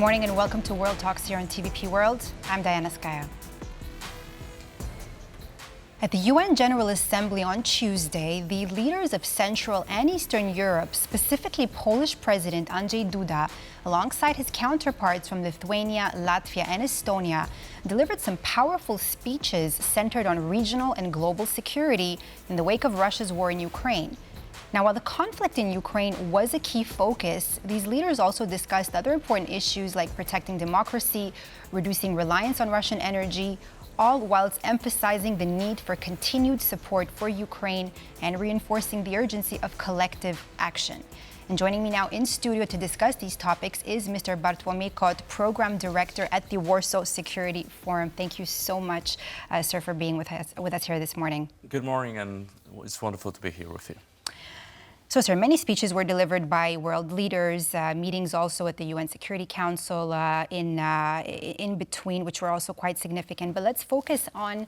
morning and welcome to World Talks here on TVP World. I'm Diana Skaya. At the UN General Assembly on Tuesday, the leaders of Central and Eastern Europe, specifically Polish President Andrzej Duda, alongside his counterparts from Lithuania, Latvia and Estonia, delivered some powerful speeches centered on regional and global security in the wake of Russia's war in Ukraine. Now, while the conflict in Ukraine was a key focus, these leaders also discussed other important issues like protecting democracy, reducing reliance on Russian energy, all whilst emphasizing the need for continued support for Ukraine and reinforcing the urgency of collective action. And joining me now in studio to discuss these topics is Mr. Bartłomiej Kot, Program Director at the Warsaw Security Forum. Thank you so much, sir, for being with us here this morning. Good morning, and it's wonderful to be here with you. So, sir, many speeches were delivered by world leaders, meetings also at the UN Security Council in between, which were also quite significant. But let's focus on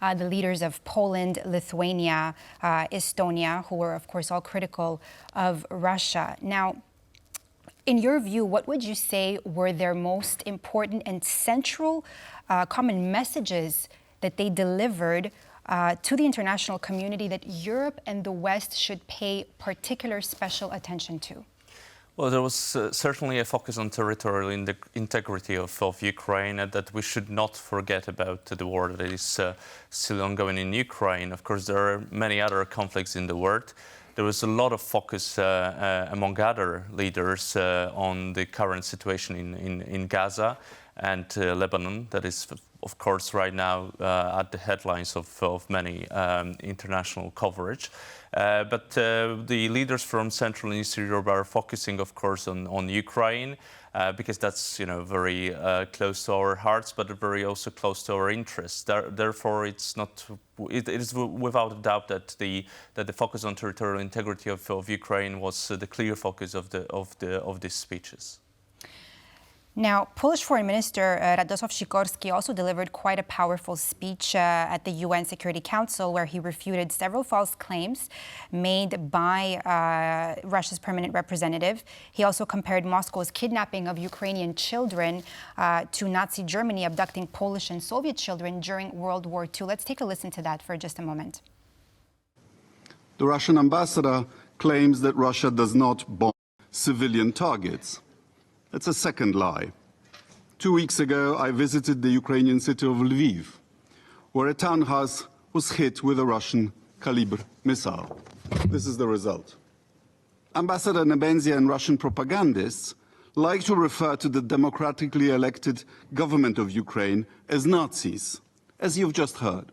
the leaders of Poland, Lithuania, Estonia, who were, of course, all critical of Russia. Now, in your view, what would you say were their most important and central common messages that they delivered to the international community that Europe and the West should pay particular special attention to? Well, there was certainly a focus on territorial integrity of Ukraine, and that we should not forget about the war that is still ongoing in Ukraine. Of course, there are many other conflicts in the world. There was a lot of focus among other leaders on the current situation in Gaza and Lebanon, that is, of course, right now at the headlines of many international coverage. But the leaders from Central and Eastern Europe are focusing, of course, on Ukraine, because that's, very close to our hearts, but very also close to our interests. Therefore, it is without a doubt that the focus on territorial integrity of Ukraine was the clear focus of these speeches. Now, Polish Foreign Minister Radosław Sikorski also delivered quite a powerful speech at the UN Security Council, where he refuted several false claims made by Russia's permanent representative. He also compared Moscow's kidnapping of Ukrainian children to Nazi Germany abducting Polish and Soviet children during World War II. Let's take a listen to that for just a moment. The Russian ambassador claims that Russia does not bomb civilian targets. That's a second lie. 2 weeks ago, I visited the Ukrainian city of Lviv, where a townhouse was hit with a Russian Kalibr missile. This is the result. Ambassador Nebenzia and Russian propagandists like to refer to the democratically elected government of Ukraine as Nazis, as you've just heard.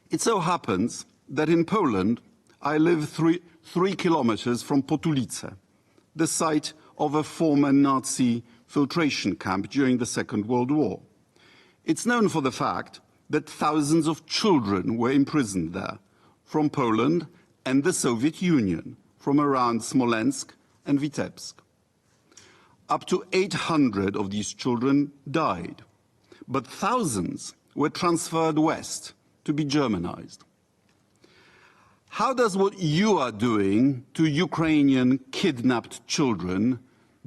It so happens that in Poland, I live three kilometers from Potulice, the site of a former Nazi filtration camp during the Second World War. It's known for the fact that thousands of children were imprisoned there, from Poland and the Soviet Union, from around Smolensk and Vitebsk. Up to 800 of these children died, but thousands were transferred west to be Germanized. How does what you are doing to Ukrainian kidnapped children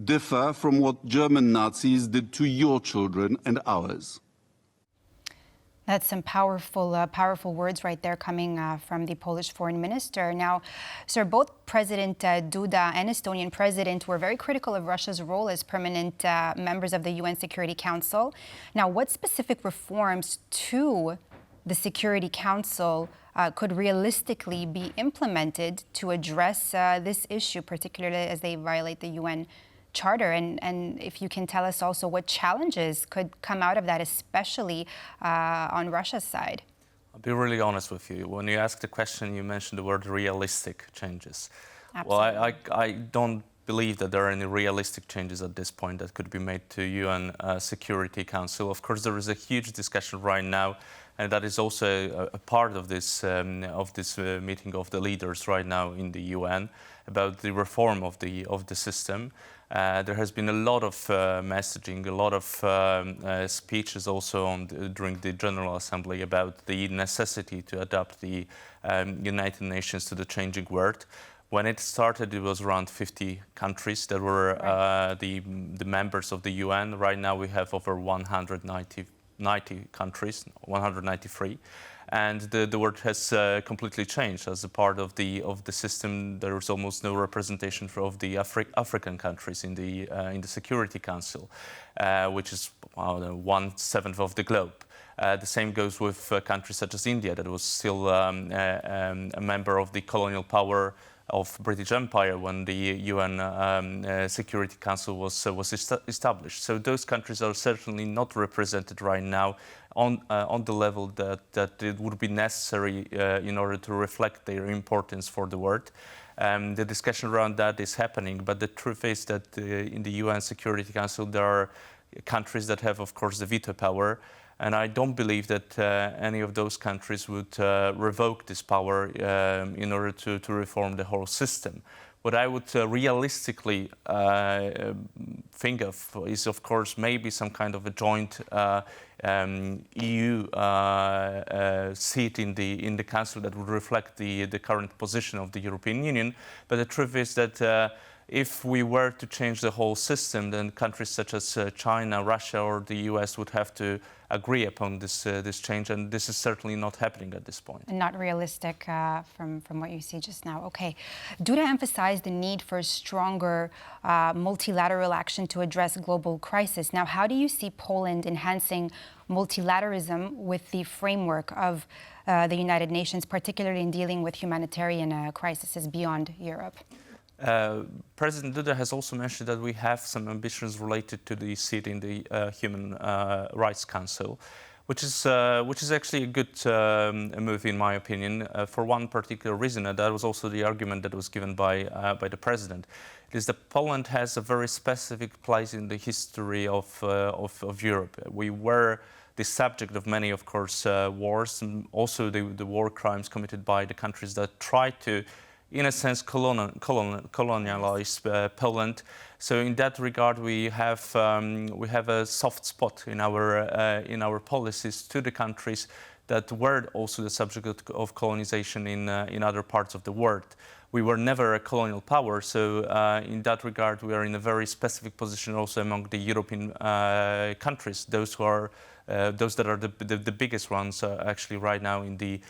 differ from what German Nazis did to your children and ours? That's some powerful words right there coming from the Polish foreign minister. Now, sir, both President Duda and Estonian President were very critical of Russia's role as permanent members of the UN Security Council. Now, what specific reforms to the Security Council could realistically be implemented to address this issue, particularly as they violate the UN Charter? And if you can tell us also what challenges could come out of that, especially on Russia's side. I'll be really honest with you. When you asked the question, you mentioned the word realistic changes. Absolutely. Well, I don't believe that there are any realistic changes at this point that could be made to UN Security Council. Of course, there is a huge discussion right now, and that is also a part of this meeting of the leaders right now in the UN about the reform of the system. There has been a lot of messaging, a lot of speeches also during the General Assembly about the necessity to adapt the United Nations to the changing world. When it started, it was around 50 countries that were the members of the UN. Right now, we have over 190 countries, 193. And the word has completely changed. As a part of the system, there is almost no representation of the African countries in the Security Council, which is 1/7 of the globe. The same goes with countries such as India, that was still a member of the colonial power of British Empire when the UN Security Council was established. So those countries are certainly not represented right now on the level that it would be necessary in order to reflect their importance for the world. The discussion around that is happening, but the truth is that in the UN Security Council there are countries that have, of course, the veto power. And I don't believe that any of those countries would revoke this power in order to reform the whole system. What I would realistically think of is, of course, maybe some kind of a joint EU seat in the Council that would reflect the current position of the European Union. But the truth is that if we were to change the whole system, then countries such as China, Russia, or the US would have to agree upon this change, and this is certainly not happening at this point. And not realistic from what you see just now. Okay. Duda emphasized the need for stronger multilateral action to address global crisis. Now, how do you see Poland enhancing multilateralism with the framework of the United Nations, particularly in dealing with humanitarian crises beyond Europe? President Duda has also mentioned that we have some ambitions related to the seat in the Human Rights Council, which is actually a good move in my opinion, for one particular reason, and that was also the argument that was given by the president. It is that Poland has a very specific place in the history of Europe. We were the subject of many, of course, wars, and also the war crimes committed by the countries that tried to, in a sense, colonialize Poland. So in that regard, we have a soft spot in our policies to the countries that were also the subject of colonization in other parts of the world. We were never a colonial power, so in that regard, we are in a very specific position also among the European countries. Those that are the biggest ones actually right now in the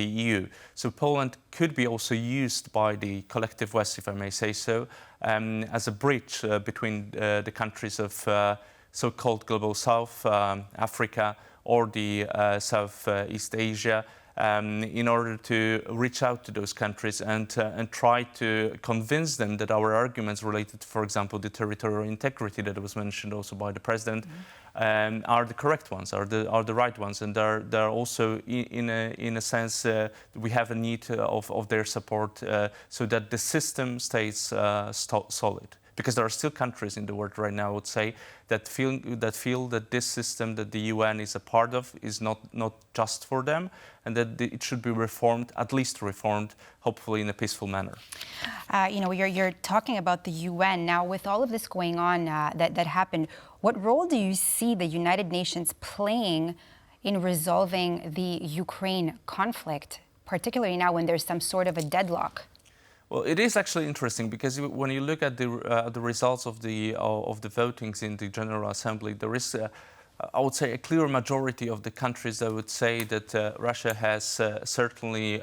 EU. So Poland could be also used by the collective West, if I may say so, as a bridge between the countries of so-called Global South, Africa, or the Southeast Asia, in order to reach out to those countries and try to convince them that our arguments related to, for example, the territorial integrity that was mentioned also by the president, are the correct ones, are the right ones, and they're also in a sense we have a need of their support so that the system stays solid. Because there are still countries in the world right now, I would say, that feel that this system that the UN is a part of is not just for them, and that it should be reformed, at least reformed, hopefully in a peaceful manner. You're talking about the UN now. With all of this going on that happened, what role do you see the United Nations playing in resolving the Ukraine conflict, particularly now when there's some sort of a deadlock? Well, it is actually interesting because when you look at the results of the votings in the General Assembly, there is, I would say, a clear majority of the countries that would say that Russia has certainly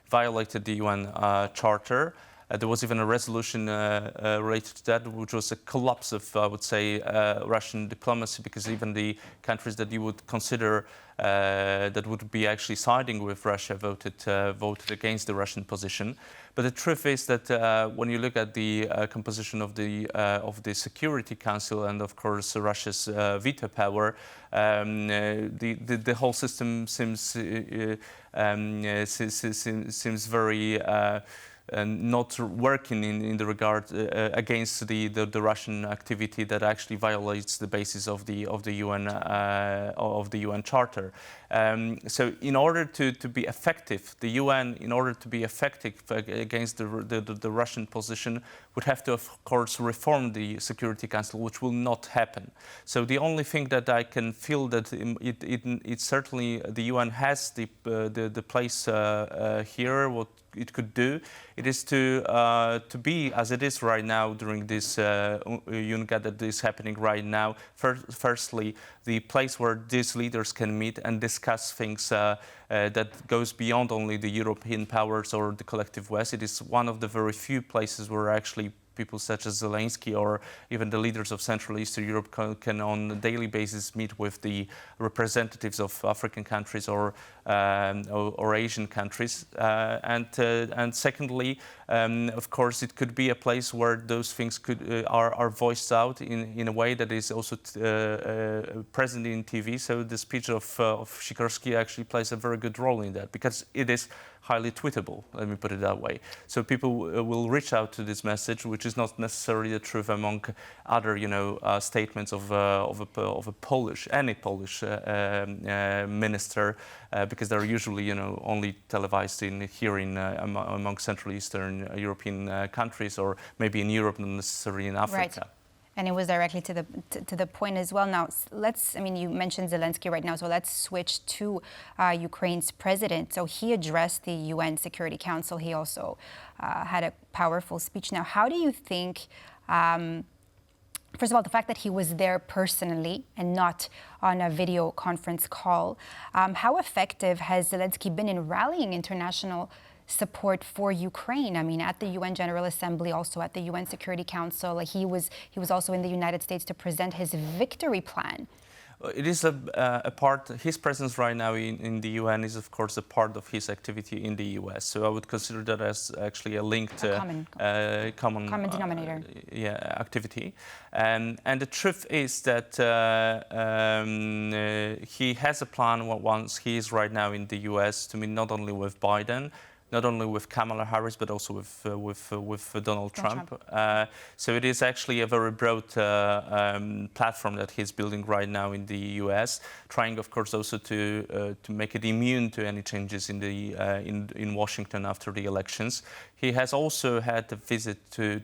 violated the UN Charter. There was even a resolution related to that, which was a collapse of, I would say, Russian diplomacy, because even the countries that you would consider that would be actually siding with Russia voted against the Russian position. But the truth is that when you look at the composition of the Security Council and, of course, Russia's veto power, the whole system seems very not working in the regard against the Russian activity that actually violates the basis of the UN Charter. So, in order to be effective, the UN, in order to be effective against the Russian position, would have to, of course, reform the Security Council, which will not happen. So, the only thing that I can feel that it certainly the UN has the place here, what it could do. It is to be, as it is right now during this UNGA that is happening right now, firstly, the place where these leaders can meet and discuss things that goes beyond only the European powers or the collective West. It is one of the very few places where actually people such as Zelenskyy or even the leaders of Central Eastern Europe can on a daily basis meet with the representatives of African countries or Asian countries. And secondly, of course, it could be a place where those things are voiced out in a way that is also present in TV. So the speech of Sikorski actually plays a very good role in that, because it is highly tweetable, let me put it that way. So people will reach out to this message, which is not necessarily the truth among other, statements of a Polish minister, because they're usually, only televised here among Central Eastern European countries, or maybe in Europe, not necessarily in Africa. Right. And it was directly to the point as well. Now, you mentioned Zelenskyy right now, so let's switch to Ukraine's president. So he addressed the UN Security Council. He also had a powerful speech. Now, how do you think, first of all, the fact that he was there personally and not on a video conference call, how effective has Zelenskyy been in rallying international support for Ukraine? I mean, at the UN General Assembly, also at the UN Security Council, he was also in the United States to present his victory plan. It is a part, his presence right now in the UN is, of course, a part of his activity in the US. So I would consider that as actually a linked common denominator. Activity. And the truth is that he has a plan once he is right now in the US to meet not only with Biden, not only with Kamala Harris, but also with Donald Trump. So it is actually a very broad platform that he's building right now in the U.S., trying, of course, also to make it immune to any changes in Washington after the elections. He has also had a visit to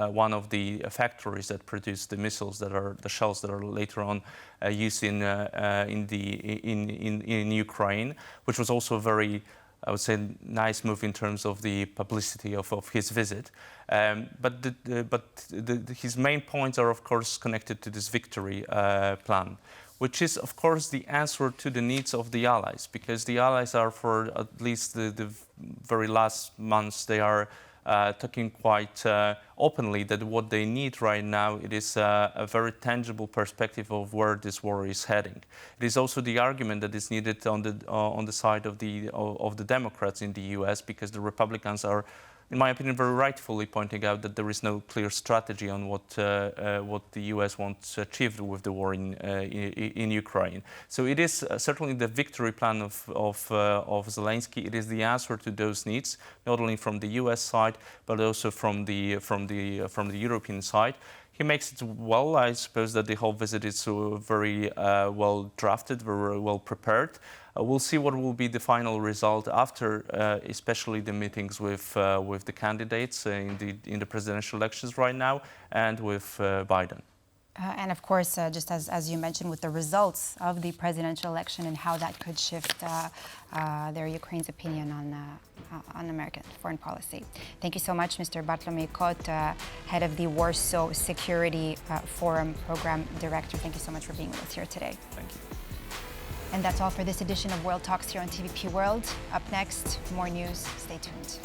one of the factories that produce the missiles the shells that are later on used in Ukraine, which was also a very, I would say, nice move in terms of the publicity of his visit. But his main points are, of course, connected to this victory plan, which is, of course, the answer to the needs of the allies, because the allies are, for at least the very last months, they are talking quite openly that what they need right now, it is a very tangible perspective of where this war is heading. It is also the argument that is needed on the side of the Democrats in the U.S., because the Republicans are, in my opinion, very rightfully pointing out that there is no clear strategy on what the U.S. wants to achieve with the war in Ukraine. So it is certainly the victory plan of Zelenskyy. It is the answer to those needs, not only from the U.S. side, but also from the European side. He makes it well. I suppose that the whole visit is very well drafted, very well prepared. We'll see what will be the final result after, especially the meetings with the candidates in the presidential elections right now, and with Biden. And of course, just as you mentioned, with the results of the presidential election and how that could shift Ukraine's opinion on American foreign policy. Thank you so much, Mr. Bartłomiej Kot, head of the Warsaw Security Forum Program Director. Thank you so much for being with us here today. Thank you. And that's all for this edition of World Talks here on TVP World. Up next, more news. Stay tuned.